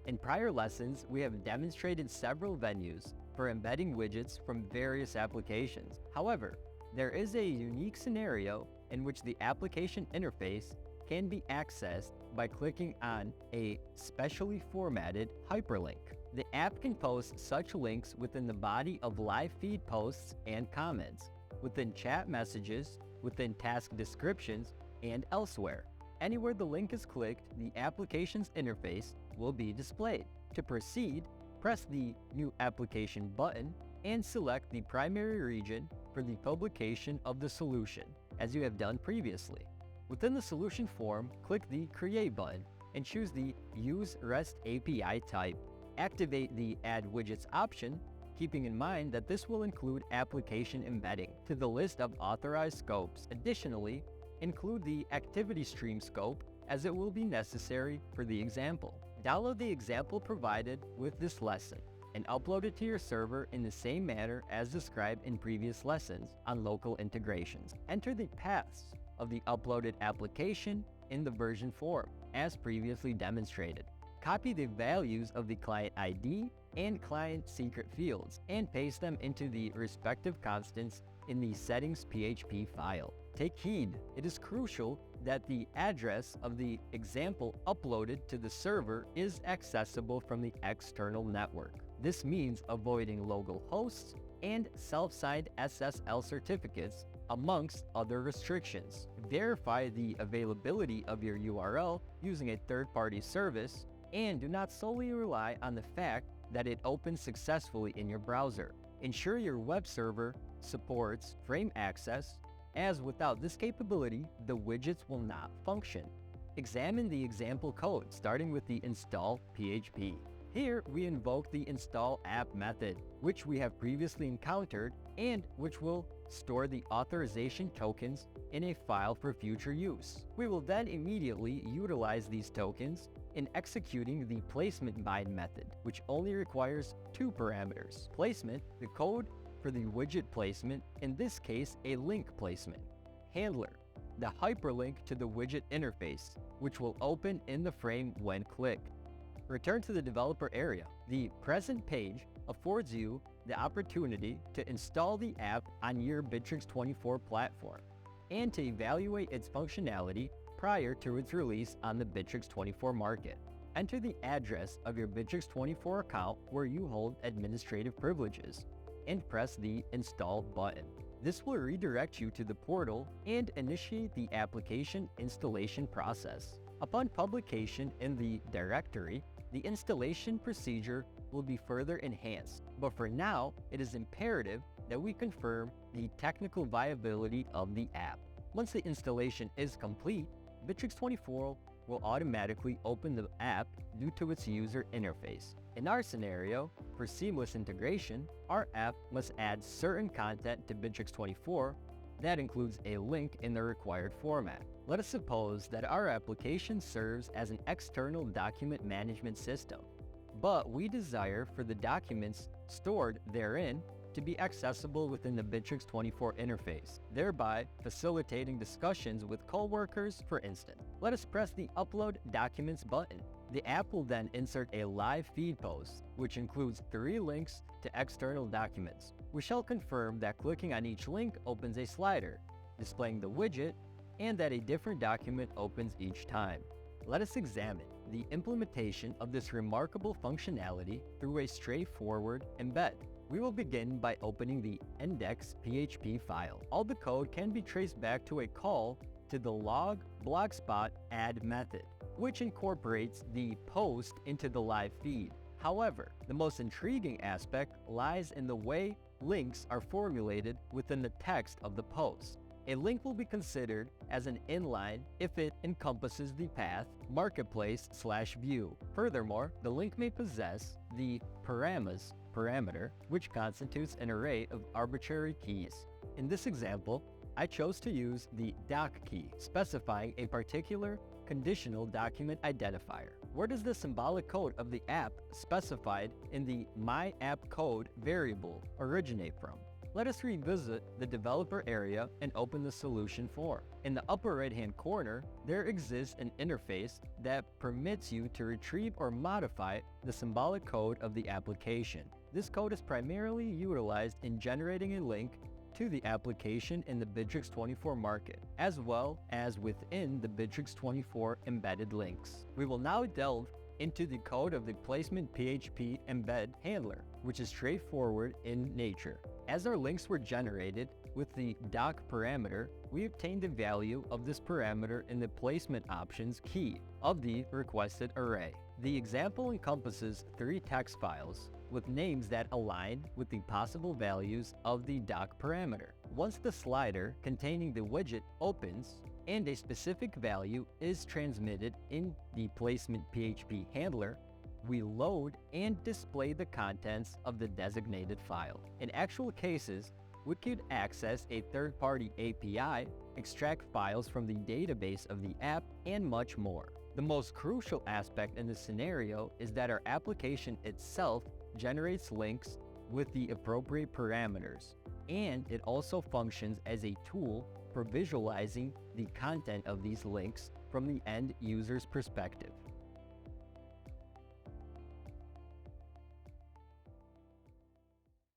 In prior lessons, we have demonstrated several venues for embedding widgets from various applications. However, there is a unique scenario in which the application interface can be accessed by clicking on a specially formatted hyperlink. The app can post such links within the body of live feed posts and comments, within chat messages, within task descriptions, and elsewhere. Anywhere the link is clicked, the application's interface will be displayed. To proceed, press the New Application button and select the primary region for the publication of the solution, as you have done previously. Within the solution form, click the Create button and choose the Use REST API type. Activate the Add Widgets option, keeping in mind that this will include application embedding to the list of authorized scopes. Additionally, include the activity stream scope as it will be necessary for the example. Download the example provided with this lesson and upload it to your server in the same manner as described in previous lessons on local integrations. Enter the paths of the uploaded application in the version form, as previously demonstrated. Copy the values of the client ID and client secret fields and paste them into the respective constants in the settings.php file. Take heed, it is crucial that the address of the example uploaded to the server is accessible from the external network. This means avoiding local hosts and self-signed SSL certificates, amongst other restrictions. Verify the availability of your URL using a third-party service, and do not solely rely on the fact that it opens successfully in your browser. Ensure your web server supports frame access, as without this capability, the widgets will not function. Examine the example code, starting with the install PHP. Here, we invoke the install app method, which we have previously encountered and which will store the authorization tokens in a file for future use. We will then immediately utilize these tokens in executing the placement bind method, which only requires two parameters. Placement, the code for the widget placement, in this case a link placement. Handler, the hyperlink to the widget interface, which will open in the frame when clicked. Return to the developer area. The present page affords you the opportunity to install the app on your Bitrix24 platform and to evaluate its functionality prior to its release on the Bitrix24 market. Enter the address of your Bitrix24 account where you hold administrative privileges and press the Install button. This will redirect you to the portal and initiate the application installation process. Upon publication in the directory, the installation procedure will be further enhanced, but for now, it is imperative that we confirm the technical viability of the app. Once the installation is complete, Bitrix24 will automatically open the app due to its user interface. In our scenario, for seamless integration, our app must add certain content to Bitrix24 that includes a link in the required format. Let us suppose that our application serves as an external document management system, but we desire for the documents stored therein to be accessible within the Bitrix24 interface, thereby facilitating discussions with coworkers, for instance. Let us press the Upload Documents button. The app will then insert a live feed post, which includes 3 links to external documents. We shall confirm that clicking on each link opens a slider, displaying the widget, and that a different document opens each time. Let us examine the implementation of this remarkable functionality through a straightforward embed. We will begin by opening the index.php file. All the code can be traced back to a call to the log blogspot add method, which incorporates the post into the live feed. However, the most intriguing aspect lies in the way links are formulated within the text of the post. A link will be considered as an inline if it encompasses the path marketplace/view. Furthermore, the link may possess the parameter, which constitutes an array of arbitrary keys. In this example, I chose to use the doc key, specifying a particular conditional document identifier. Where does the symbolic code of the app specified in the my app code variable originate from? Let us revisit the developer area and open the solution form. In the upper right-hand corner, there exists an interface that permits you to retrieve or modify the symbolic code of the application. This code is primarily utilized in generating a link to the application in the Bitrix24 market, as well as within the Bitrix24 embedded links. We will now delve into the code of the placement PHP embed handler, which is straightforward in nature. As our links were generated with the doc parameter, we obtained the value of this parameter in the placement options key of the requested array. The example encompasses 3 text files with names that align with the possible values of the doc parameter. Once the slider containing the widget opens and a specific value is transmitted in the placement PHP handler, we load and display the contents of the designated file. In actual cases, we could access a third-party API, extract files from the database of the app, and much more. The most crucial aspect in this scenario is that our application itself generates links with the appropriate parameters, and it also functions as a tool for visualizing the content of these links from the end user's perspective.